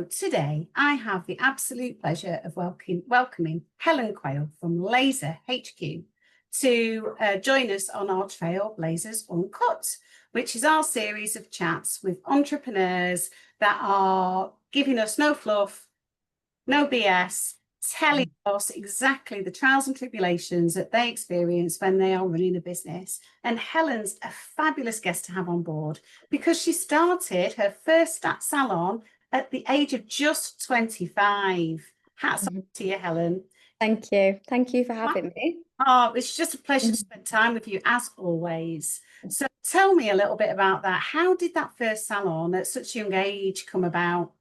Today, I have the absolute pleasure of welcoming Helen Quayle from LaserHQ to join us on our Trailblazers Uncut, which is our series of chats with entrepreneurs that are giving us no fluff, no BS, telling us exactly the trials and tribulations that they experience when they are running a business. And Helen's a fabulous guest to have on board because she started her first salon at the age of just 25. Hats off to you, Helen. Thank you. Thank you for having me. Oh, it's just a pleasure to spend time with you as always. So tell me a little bit about that. How did that first salon at such a young age come about?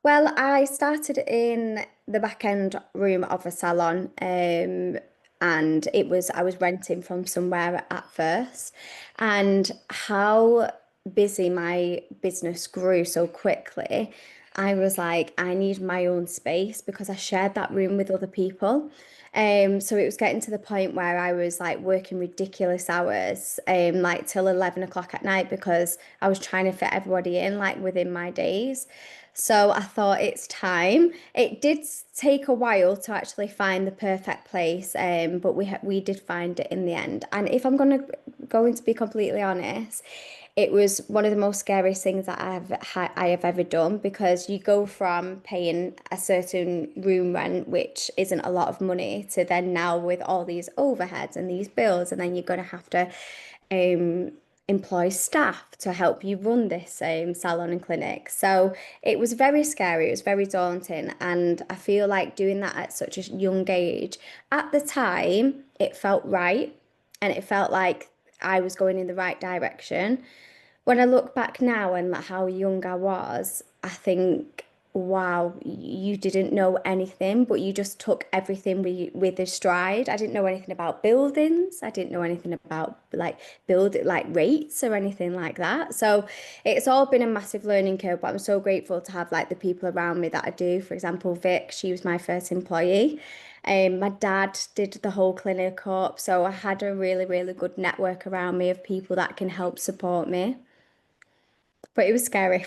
Well, I started in the back end room of a salon, and I was renting from somewhere at first, and how busy my business grew so quickly, I was like, I need my own space because I shared that room with other people. So it was getting to the point where I was like working ridiculous hours, like till 11 o'clock at night because I was trying to fit everybody in like within my days. So I thought it's time. It did take a while to actually find the perfect place, but we did find it in the end. And if I'm going to be completely honest, it was one of the most scariest things that I have ever done because you go from paying a certain room rent, which isn't a lot of money, to then now with all these overheads and these bills, and then you're going to have to um, employ staff to help you run this salon and clinic. So it was very scary, it was very daunting, and I feel like doing that at such a young age, at the time, it felt right and it felt like I was going in the right direction. When I look back now and like how young I was, I think, wow, you didn't know anything, but you just took everything with a stride. I didn't know anything about buildings. I didn't know anything about like like rates or anything like that. So it's all been a massive learning curve, but I'm so grateful to have like the people around me that I do. For example, Vic, she was my first employee. My dad did the whole clinic up, so I had a really, really good network around me of people that can help support me. But it was scary,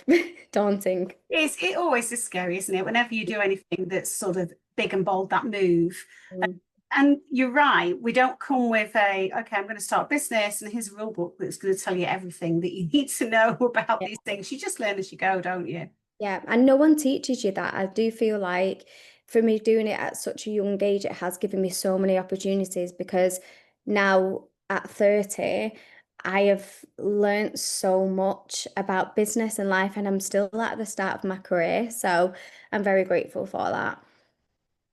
daunting. It always is scary, isn't it? Whenever you do anything that's sort of big and bold, that move. Mm. And you're right, we don't come with okay, I'm going to start a business and here's a rule book that's going to tell you everything that you need to know about Yeah. these things. You just learn as you go, don't you? Yeah, and no one teaches you that. I do feel like for me doing it at such a young age, it has given me so many opportunities because now at 30, I have learnt so much about business and life, and I'm still at the start of my career. So I'm very grateful for that.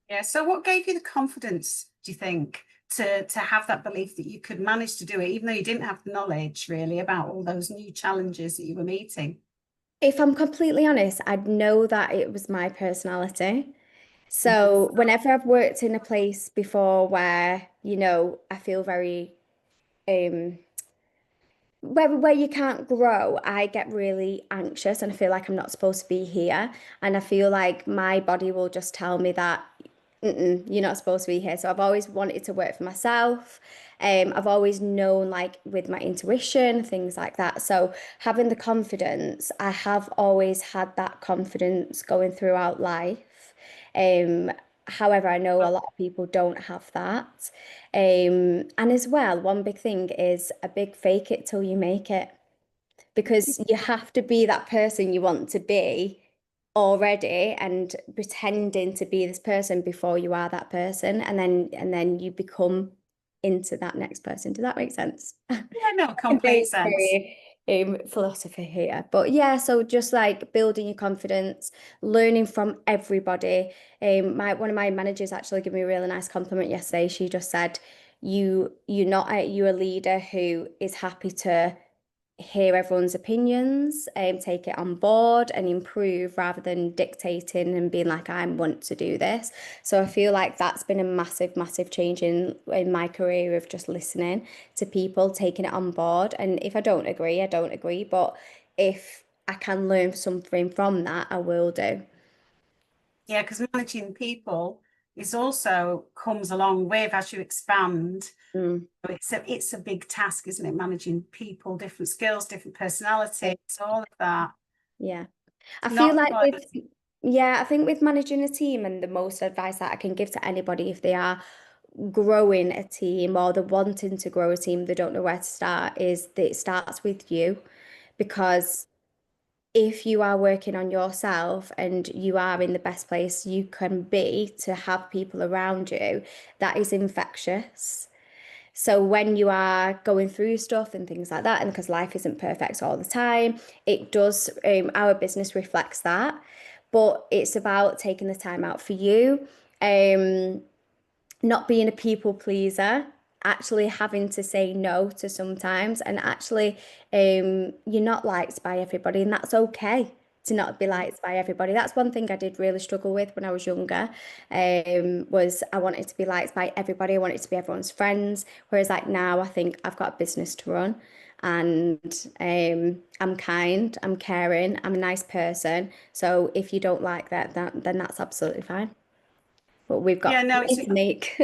Yeah. So what gave you the confidence, do you think, to have that belief that you could manage to do it, even though you didn't have the knowledge really about all those new challenges that you were meeting? If I'm completely honest, I'd know that it was my personality. So whenever I've worked in a place before where, I feel very um where you can't grow, I get really anxious and I feel like I'm not supposed to be here. And I feel like my body will just tell me that you're not supposed to be here. So I've always wanted to work for myself. I've always known like with my intuition, things like that. So having the confidence, I have always had that confidence going throughout life. Um, However, I know a lot of people don't have that. And as well, one big thing is a big fake it till you make it because you have to be that person you want to be already and pretending to be this person before you are that person and then you become into that next person. Does that make sense? Yeah, no, A complete very, sense. very philosophy here. But yeah, so just like building your confidence, learning from everybody. My one of my managers actually gave me a really nice compliment yesterday. She just said, you're a leader who is happy to hear everyone's opinions, take it on board and improve rather than dictating and being like, I want to do this. So I feel like that's been a massive, massive change in my career of just listening to people, taking it on board. And if I don't agree, I don't agree. But if I can learn something from that, I will do. Yeah, because managing people is also comes along with as you expand. Mm, It's a big task, isn't it? Managing people, different skills, different personalities, all of that. yeah. I feel Not like quite. with, yeah, I think with managing a team, and the most advice that I can give to anybody if they are growing a team or they're wanting to grow a team, they don't know where to start, is that it starts with you. Because if you are working on yourself and you are in the best place you can be to have people around you, that is infectious. So when you are going through stuff and things like that, and because life isn't perfect all the time, it does, our business reflects that. But it's about taking the time out for you, um, not being a people pleaser, actually having to say no to sometimes, and actually, you're not liked by everybody, and that's okay to not be liked by everybody. That's one thing I did really struggle with when I was younger, was I wanted to be liked by everybody. I wanted to be everyone's friends. Whereas like now, I think I've got a business to run, and I'm kind, I'm caring, I'm a nice person. So if you don't like that, then that's absolutely fine. But we've Yeah, got no, money to make.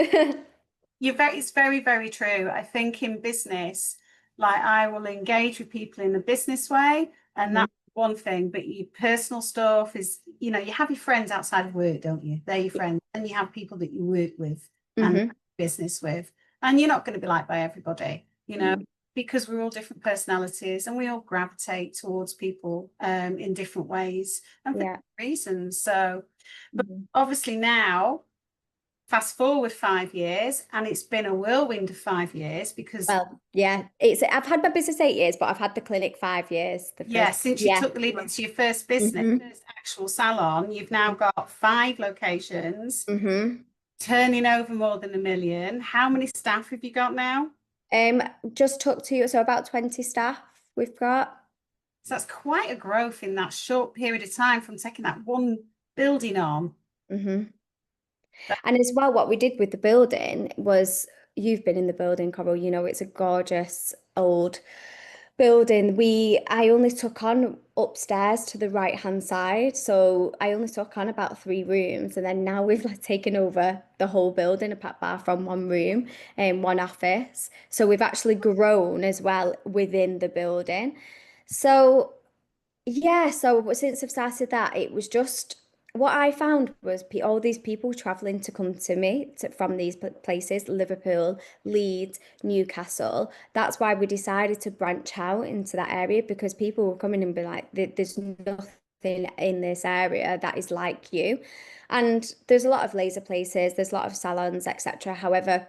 it's very, very true. I think in business, like I will engage with people in a business way, and Mhm. that's one thing, but your personal stuff is, you have your friends outside of work, don't you? They're your friends, and you have people that you work with and Mhm. business with, and you're not going to be liked by everybody, Mm. because we're all different personalities and we all gravitate towards people in different ways and for Yeah. different reasons. So, but Mhm. obviously now fast forward 5 years, and it's been a whirlwind of 5 years because, Well, yeah, it's I've had my business 8 years, but I've had the clinic 5 years. The yeah, first, since you yeah. took the lead into your first business, Hmm. first actual salon, you've now got 5 locations, Hmm. turning over more than 1 million. How many staff have you got now? Um, just took to so about 20 staff we've got. So that's quite a growth in that short period of time from taking that one building on. Hmm. And as well, what we did with the building was, you've been in the building, Coral, it's a gorgeous old building. I only took on upstairs to the right hand side. So I only took on about 3 rooms. And then now we've like taken over the whole building apart bar from one room and one office. So we've actually grown as well within the building. So yeah, so since I've started that, it was just what I found was all these people traveling to come to me from these places, Liverpool, Leeds, Newcastle. That's why we decided to branch out into that area, because people were coming and be like, There's nothing in this area that is like you." And there's a lot of laser places, there's a lot of salons, etc. However,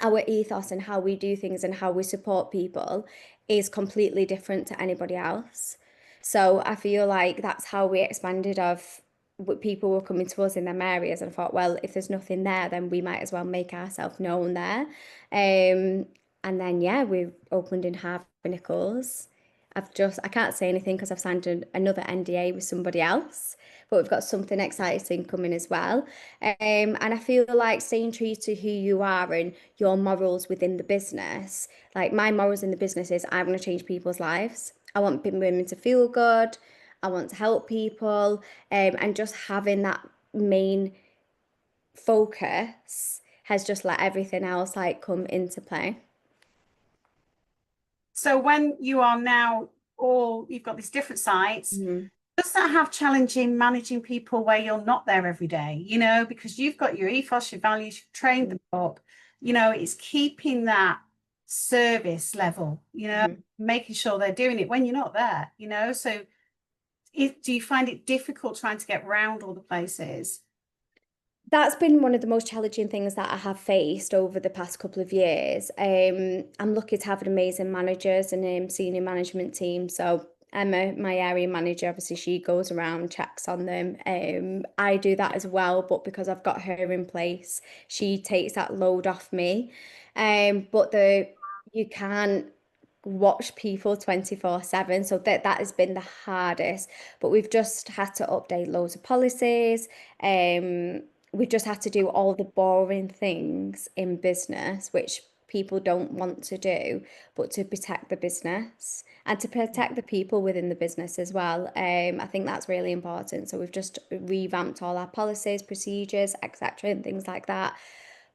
our ethos and how we do things and how we support people is completely different to anybody else. So I feel like that's how we expanded of what people were coming to us in them areas, and I thought, well, if there's nothing there, then we might as well make ourselves known there. And then yeah, we've opened in Harvey Nichols. I can't say anything because I've signed another NDA with somebody else, but we've got something exciting coming as well. And I feel like staying true to who you are and your morals within the business. Like my morals in the business is I want to change people's lives. I want women to feel good. I want to help people. And just having that main focus has just let everything else like come into play. So when you are now you've got these different sites, Mhm. does that have challenging managing people where you're not there every day? Because you've got your ethos, your values, you've trained them up. It's keeping that service level, Mhm. making sure they're doing it when you're not there. So do you find it difficult trying to get around all the places? That's been one of the most challenging things that I have faced over the past couple of years. I'm lucky to have an amazing managers and senior management team. So Emma, my area manager, obviously she goes around, checks on them. I do that as well, but because I've got her in place, she takes that load off me. But you can't watch people 24/7. So that has been the hardest. But we've just had to update loads of policies. We've just had to do all the boring things in business, which people don't want to do, but to protect the business and to protect the people within the business as well. I think that's really important. So we've just revamped all our policies, procedures, etc., and things like that.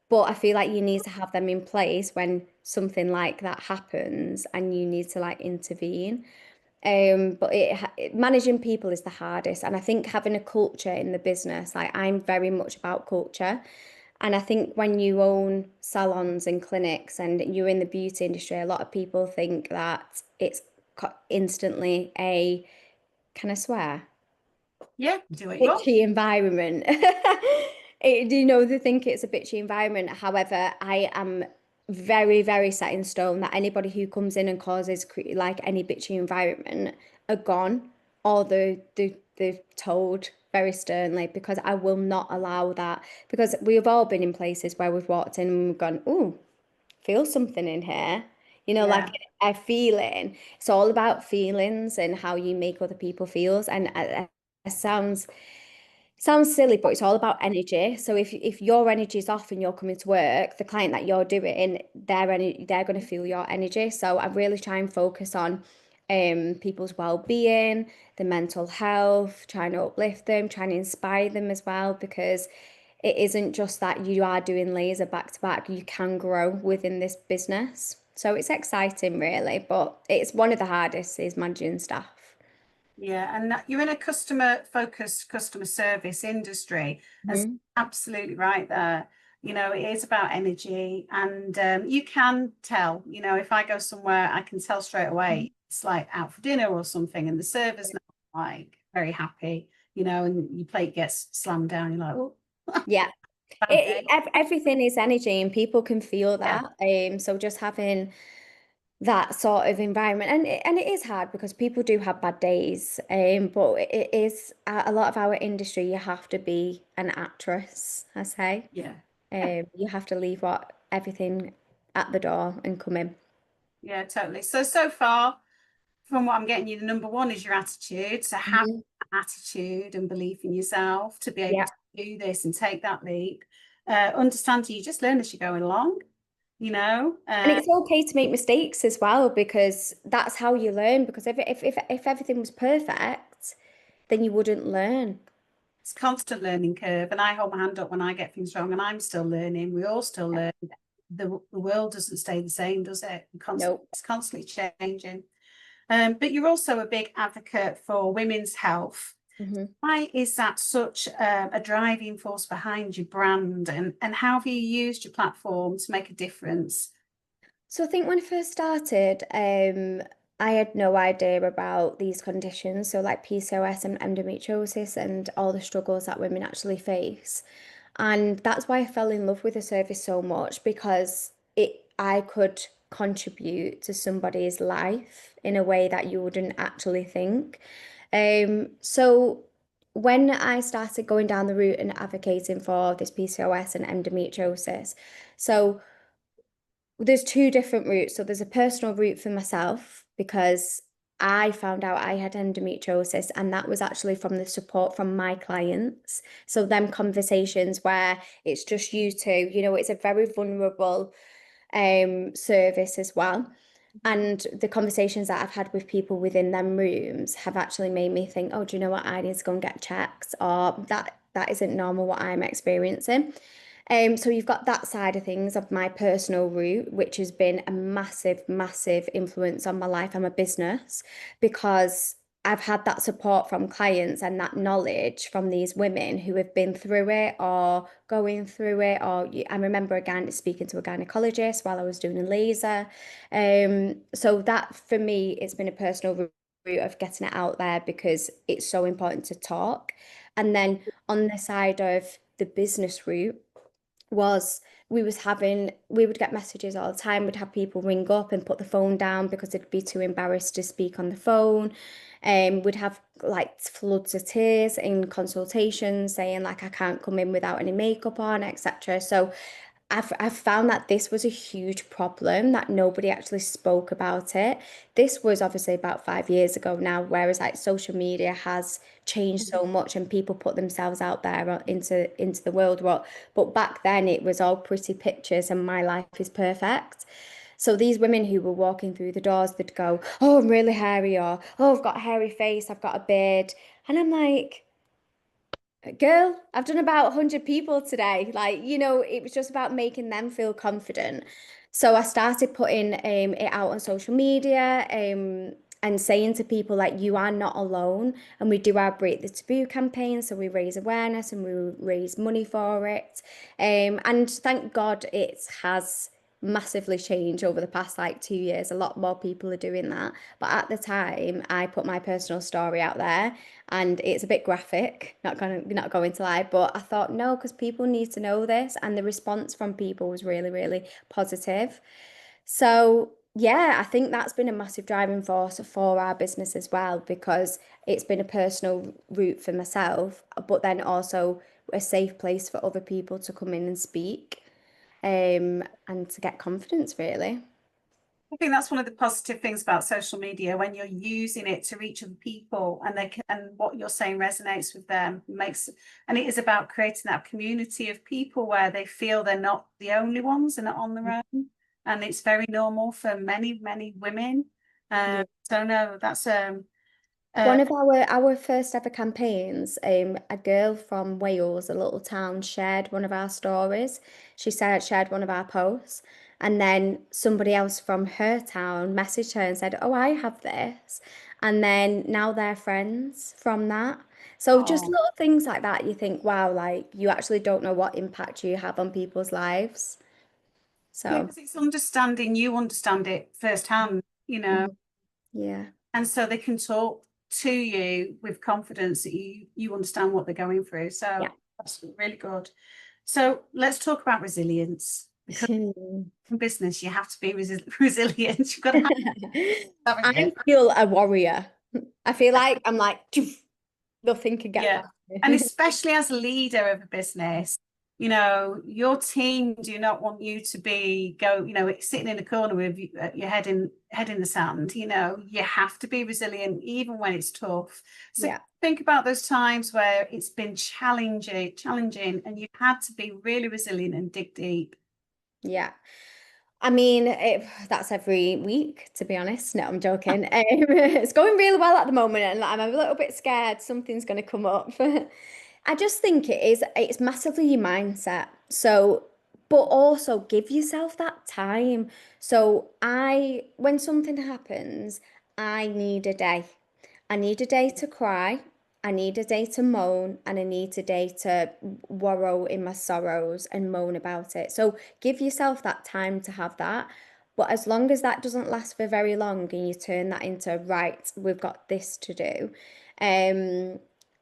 But I feel like you need to have them in place when something like that happens and you need to like intervene. But managing people is the hardest. And I think having a culture in the business, like I'm very much about culture. And I think when you own salons and clinics and you're in the beauty industry, a lot of people think that it's instantly a, can I swear? Yeah, do what you want. Bitchy environment. They think it's a bitchy environment. However, I am very, very set in stone that anybody who comes in and causes like any bitchy environment are gone, or they're told very sternly, because I will not allow that. Because we've all been in places where we've walked in and we've gone, "Ooh, feel something in here." Like Yeah. a feeling. It's all about feelings and how you make other people feel. And it sounds silly, but it's all about energy. So if your energy is off and you're coming to work, the client that you're doing, they're going to feel your energy. So I really try and focus on people's well-being, the mental health, trying to uplift them, trying to inspire them as well, because it isn't just that you are doing laser back to back, you can grow within this business. So it's exciting really, but it's one of the hardest is managing staff. Yeah, and you're in a customer focused customer service industry, and Mhm. absolutely right there. It is about energy, and you can tell. If I go somewhere, I can tell straight away it's like out for dinner or something, and the server's not like very happy. And your plate gets slammed down. You're like, oh, Yeah. bad day. Everything is energy and people can feel Yeah, that. So just having that sort of environment, and it is hard because people do have bad days. But it is a lot of our industry, you have to be an actress, I say. yeah, You have to leave everything at the door and come in. yeah, totally. So far, from what I'm getting you, the number one is your attitude. So have Mhm. attitude and belief in yourself to be able Yeah. to do this and take that leap. Understand you just learn as you're going along, you know. And it's okay to make mistakes as well, because that's how you learn. Because if everything was perfect, then you wouldn't learn. It's a constant learning curve. And I hold my hand up when I get things wrong, and I'm still learning. We all still learn. The world doesn't stay the same, does it? Nope. It's constantly changing. But you're also a big advocate for women's health. Mhm. Why is that such a driving force behind your brand, and how have you used your platform to make a difference? So I think when I first started, I had no idea about these conditions, so like PCOS and endometriosis and all the struggles that women actually face. And that's why I fell in love with the service so much, because I could contribute to somebody's life in a way that you wouldn't actually think. So when I started going down the route and advocating for this PCOS and endometriosis, so there's two different routes. So there's a personal route for myself, because I found out I had endometriosis, and that was actually from the support from my clients. So them conversations where it's just you two, it's a very vulnerable service as well. And the conversations that I've had with people within them rooms have actually made me think, oh, do you know what? I need to go and get checked, or that isn't normal what I'm experiencing. So you've got that side of things of my personal route, which has been a massive, massive influence on my life and my business, because I've had that support from clients and that knowledge from these women who have been through it or going through it. Or I remember again speaking to a gynecologist while I was doing a laser. So that for me, it's been a personal route of getting it out there, because it's so important to talk. And then on the side of the business route, was we would get messages all the time. We'd have people ring up and put the phone down because they'd be too embarrassed to speak on the phone. We'd have like floods of tears in consultations saying like I can't come in without any makeup on, etc. So I've found that this was a huge problem, that nobody actually spoke about it. This was obviously about 5 years ago now, whereas like social media has changed so much and people put themselves out there into the world. But back then it was all pretty pictures and my life is perfect. So these women who were walking through the doors, they'd go, "Oh, I'm really hairy," or "Oh, I've got a hairy face, I've got a beard," and I'm like, girl, I've done about 100 people today. Like, it was just about making them feel confident. So I started putting it out on social media. and saying to people like, you are not alone. And we do our Break the Taboo campaign, so we raise awareness and we raise money for it. And thank God it has massively changed over the past like 2 years. A lot more people are doing that. But at the time, I put my personal story out there, and it's a bit graphic, not going to lie, but I thought no, because people need to know this, and the response from people was really, really positive. So, yeah, I think that's been a massive driving force for our business as well, because it's been a personal route for myself, but then also a safe place for other people to come in and speak, and to get confidence, really. I think that's one of the positive things about social media when you're using it to reach other people and they can, and what you're saying resonates with them makes, and it is about creating that community of people where they feel they're not the only ones and not on their own. And it's very normal for many, many women. Yeah. So no, that's One of our first ever campaigns, a girl from Wales, a little town, shared one of our stories. She said shared one of our posts, and then somebody else from her town messaged her and said, "Oh, I have this," and then now they're friends from that. So just oh little things like that, you think, wow, like you actually don't know what impact you have on people's lives. yeah, So because it's understanding, you understand it firsthand, mhm, yeah, and so they can talk to you with confidence that you understand what they're going through. yeah. So that's really good. So let's talk about resilience, because in business you have to be resilient. You've got to have, haven't you? I feel a warrior. I feel like I'm like, nothing can get Yeah. past And me. especially as a leader of a business, your team do not want you to be sitting in a corner with your head in the sand. You have to be resilient even when it's tough. So Yeah, think about those times where it's been challenging, and you've had to be really resilient and dig deep. yeah. I mean, that's every week, to be honest. No, I'm joking. It's going really well at the moment, and I'm a little bit scared something's going to come up. I just think it's massively your mindset. So, but also give yourself that time. So, when something happens, I need a day. I need a day to cry. I need a day to moan, and I need a day to wallow in my sorrows and moan about it. So give yourself that time to have that. But as long as that doesn't last for very long and you turn that into, right, we've got this to do, um,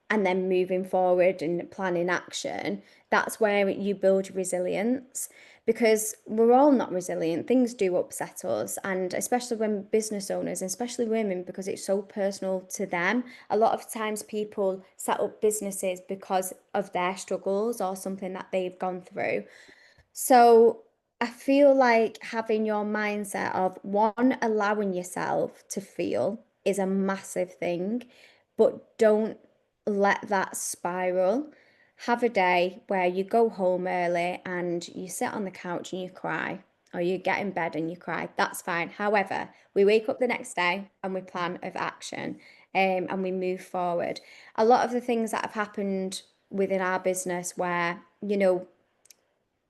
and then moving forward and planning action, that's where you build resilience, because we're all not resilient. Things do upset us, and especially when business owners, and especially women, because it's so personal to them. A lot of times people set up businesses because of their struggles or something that they've gone through. So I feel like having your mindset of one, allowing yourself to feel is a massive thing, but don't let that spiral. Have a day where you go home early and you sit on the couch and you cry, or you get in bed and you cry. That's fine. However, we wake up the next day and we plan of action, and we move forward. A lot of the things that have happened within our business where,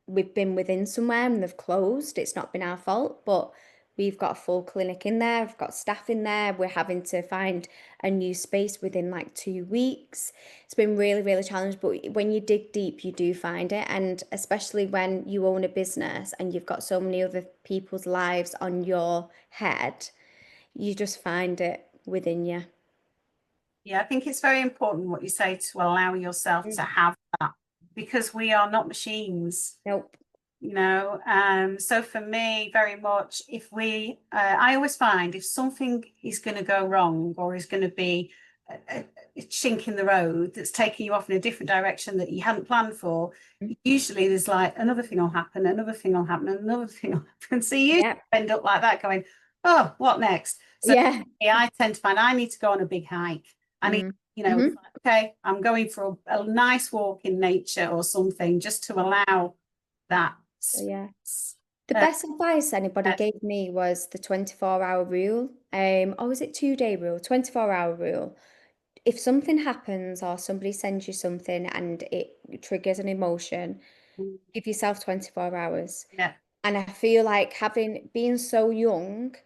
we've been within somewhere and they've closed. It's not been our fault, but we've got a full clinic in there. We've got staff in there. We're having to find a new space within like 2 weeks. It's been really, really challenging. But when you dig deep, you do find it. And especially when you own a business and you've got so many other people's lives on your head, you just find it within you. Yeah, I think it's very important what you say to allow yourself to have that, because we are not machines. Nope. So for me, very much, if I always find if something is going to go wrong or is going to be a chink in the road that's taking you off in a different direction that you hadn't planned for, usually there's like another thing will happen, another thing will happen, another thing will happen. So you Yeah. end up like that going, oh, what next? So Yeah. I tend to find I need to go on a big hike. I need, Mm. it's Mhm. like, okay, I'm going for a nice walk in nature or something just to allow that So, yeah. space. The Uh, best advice anybody uh, gave me was the 24-hour rule. Or was it 2-day rule? 24-hour rule. If something happens or somebody sends you something and it triggers an emotion, give yourself 24 hours. yeah, And I feel like being so young,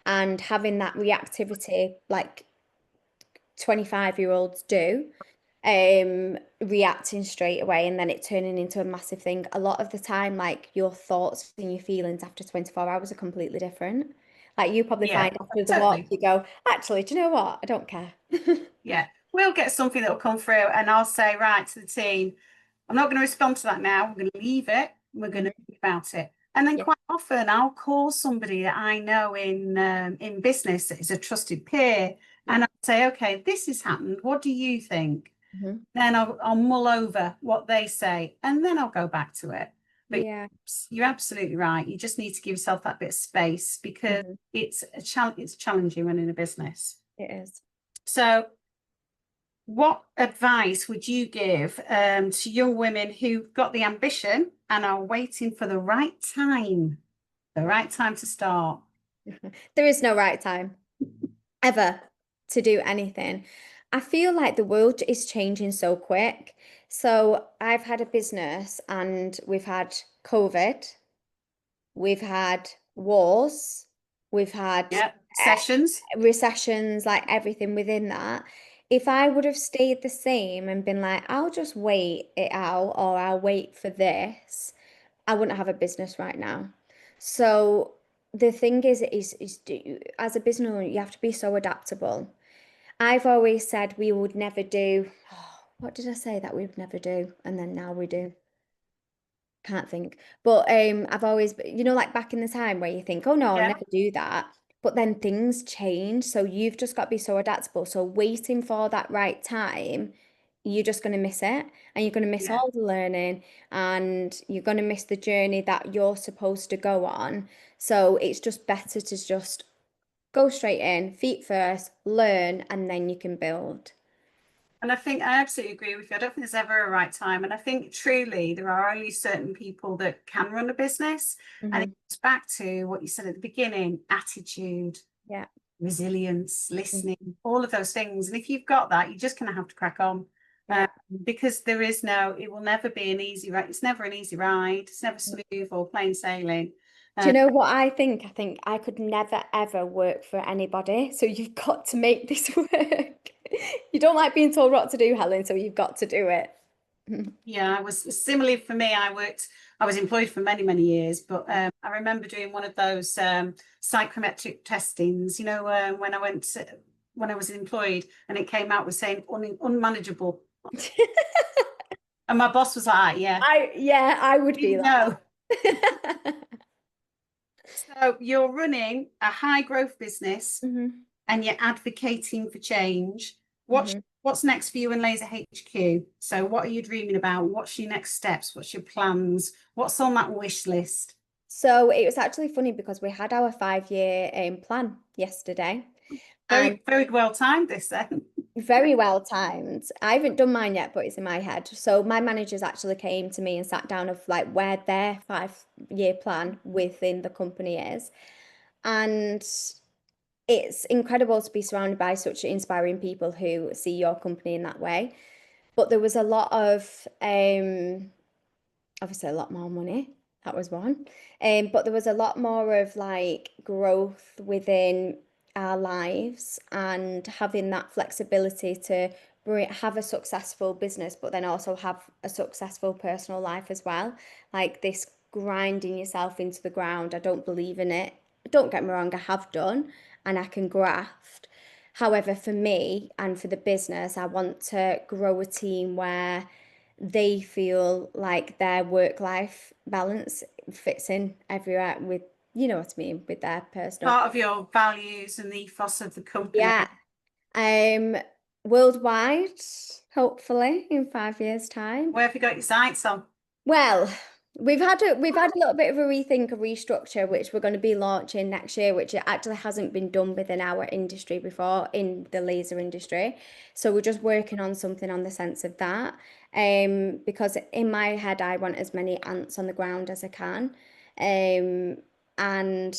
and having that reactivity like 25-year-olds do, reacting straight away and then it turning into a massive thing. A lot of the time, like your thoughts and your feelings after 24 hours are completely different. Like you probably Yeah, find after the walk, totally. you go, actually, do you know what? I don't care. Yeah. We'll get something that will come through and I'll say, right to the team, I'm not going to respond to that now. We're going to leave it. We're going to Mhm. think about it. And then Yeah. quite often I'll call somebody that I know in business that is a trusted peer, Yeah. and I'll say, okay, this has happened. What do you think? Mhm. Then I'll mull over what they say, and then I'll go back to it. But Yeah. you're absolutely right. You just need to give yourself that bit of space because Mhm. it's challenging running a business. It is. So what advice would you give to young women who've got the ambition and are waiting for the right time to start? There is no right time ever to do anything. I feel like the world is changing so quick. So I've had a business and we've had COVID, we've had wars, we've had Yeah, sessions. recessions, like everything within that. If I would have stayed the same and been like, I'll just wait it out or I'll wait for this, I wouldn't have a business right now. So the thing as a business owner, you have to be so adaptable. I've always said we would never do, what did I say that we would never do? And then now we do. Can't think. But I've always, like back in the time where you think, oh no, I'll Yeah, never do that. But then things change. So you've just got to be so adaptable. So waiting for that right time, you're just going to miss it. And you're going to miss yeah. all the learning and you're going to miss the journey that you're supposed to go on. So it's just better to just go straight in, feet first, learn, and then you can build. And I think I absolutely agree with you. I don't think there's ever a right time. And I think truly there are only certain people that can run a business. And it Hmm. goes back to what you said at the beginning, attitude, Yeah. resilience, Mhm. listening, all of those things. And if you've got that, you're just going to have to crack on. Yeah. Because it will never be an easy ride. It's never an easy ride. It's never smooth or plain sailing. Do you Uh, know what I think? I think I could never ever work for anybody. So you've got to make this work. You don't like being told what to do, Helen, so you've got to do it. yeah, I was similarly for me. I was employed for many, many years, but I remember doing one of those psychometric testings, when I was employed and it came out with saying unmanageable. And my boss was like, "Ah, yeah, Yeah, I would be didn't like know." that. So you're running a high growth business Hmm. and you're advocating for change. Hmm. What's next for you in Laser HQ? So what are you dreaming about? What's your next steps? What's your plans? What's on that wish list? So it was actually funny because we had our 5-year plan yesterday. Very, And very well timed this then. very well timed. I haven't done mine yet, but it's in my head. So my managers actually came to me and sat down of like where their 5-year plan within the company is. And it's incredible to be surrounded by such inspiring people who see your company in that way. But there was a lot of obviously a lot more money. That was one. But there was a lot more of like growth within our lives and having that flexibility to have a successful business, but then also have a successful personal life as well. Like this grinding yourself into the ground, I don't believe in it. Don't get me wrong, I have done and I can graft. However, for me and for the business, I want to grow a team where they feel like their work life balance fits in everywhere with, you know what I mean, with their personal. Part of your values and the ethos of the company. Yeah. Um, Worldwide, hopefully in 5 years' time. Where have you got your sights on? Well, we've had a little bit of a rethink, a restructure, which we're going to be launching next year, which it actually hasn't been done within our industry before, in the laser industry. So we're just working on something on the sense of that. Because in my head, I want as many ants on the ground as I can. Um, and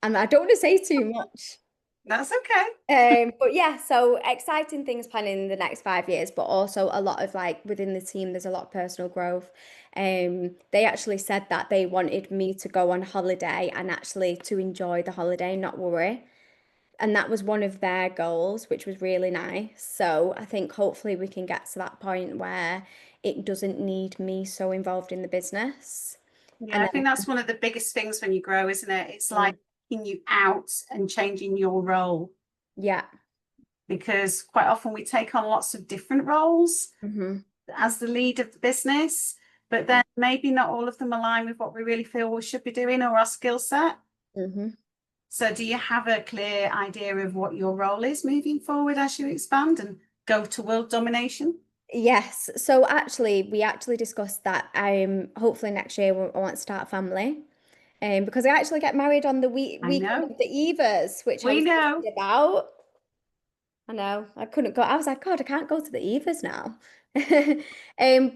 and I don't want to say too much. That's okay. But yeah, so exciting things planning in the next 5 years, but also a lot of like within the team, there's a lot of personal growth. They actually said that they wanted me to go on holiday and actually to enjoy the holiday, not worry. And that was one of their goals, which was really nice. So I think hopefully we can get to that point where it doesn't need me so involved in the business. Yeah, And I then think that's one of the biggest things when you grow, isn't it? It's like mm, taking you out and changing your role, yeah. because quite often we take on lots of different roles Hmm. as the lead of the business, but then maybe not all of them align with what we really feel we should be doing or our skill set. Hmm. So do you have a clear idea of what your role is moving forward as you expand and go to world domination? Yes. So actually, we actually discussed that. Hopefully next year I want to start a family. Because I actually get married on the I weekend know. of the Evas, which I We was know. thinking about. I know I couldn't go. I was like, God, I can't go to the Evas now.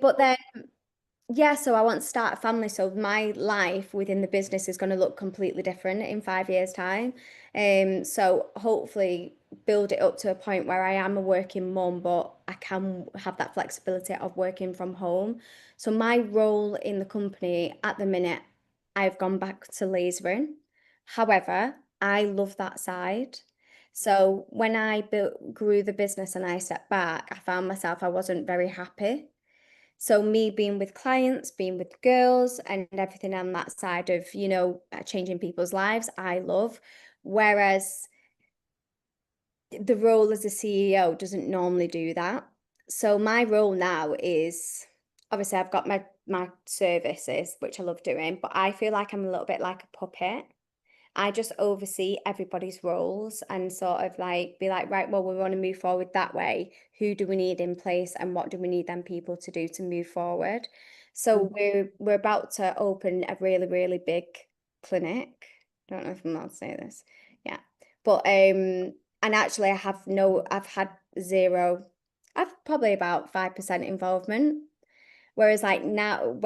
But then yeah, so I want to start a family. So my life within the business is going to look completely different in 5 years' time. So hopefully build it up to a point where I am a working mum, but I can have that flexibility of working from home. So my role in the company at the minute, I've gone back to lasering. However, I love that side. So when I built, grew the business and I stepped back, I found myself I wasn't very happy. So me being with clients, being with girls and everything on that side of, changing people's lives, I love. Whereas the role as a CEO doesn't normally do that. So my role now is obviously I've got my services, which I love doing, but I feel like I'm a little bit like a puppet. I just oversee everybody's roles and sort of like be like, right, well, we want to move forward that way. Who do we need in place and what do we need them people to do to move forward? So we're about to open a really, really big clinic. Don't know if I'm allowed to say this. Yeah. But and actually I've had zero, I've probably about 5% involvement. Whereas like now,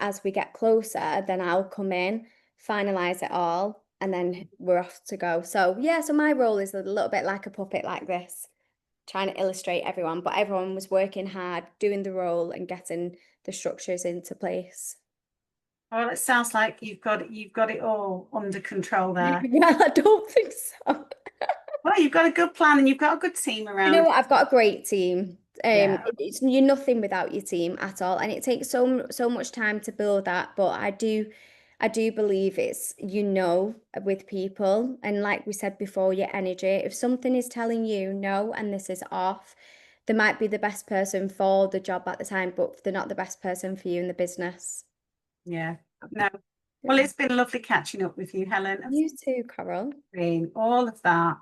as we get closer, then I'll come in, finalize it all, and then we're off to go. So yeah, so my role is a little bit like a puppet like this, trying to illustrate everyone, but everyone was working hard, doing the role and getting the structures into place. Well, it sounds like you've got it all under control there. Well, I don't think so. Well, you've got a good plan and you've got a good team You know around. what? I've got a great team. Yeah. You're nothing without your team at all, and it takes so much time to build that. But I do believe it's with people, and like we said before, your energy. If something is telling you no and this is off, they might be the best person for the job at the time, but they're not the best person for you in the business. Yeah. No. Well, Yeah. it's been lovely catching up with you, Helen. I've You too, Carol. been all of that.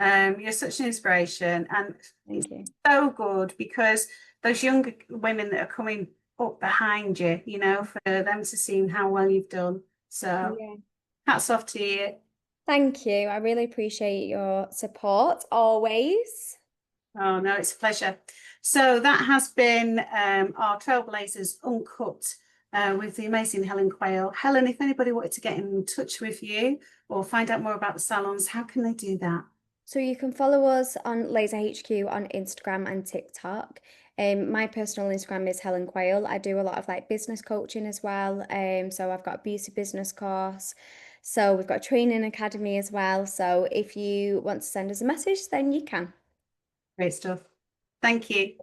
You're such an inspiration, and it's Thank you. so good because those younger women that are coming up behind you, for them to see how well you've done. So Yeah. hats off to you. Thank you. I really appreciate your support always. Oh, no, it's a pleasure. So that has been our Trailblazers Uncut with the amazing Helen Quayle. Helen, if anybody wanted to get in touch with you or find out more about the salons, how can they do that? So you can follow us on LaserHQ on Instagram and TikTok. My personal Instagram is Helen Quayle. I do a lot of like business coaching as well. So I've got a beauty business course. So we've got a training academy as well. So if you want to send us a message, then you can. Great stuff. Thank you.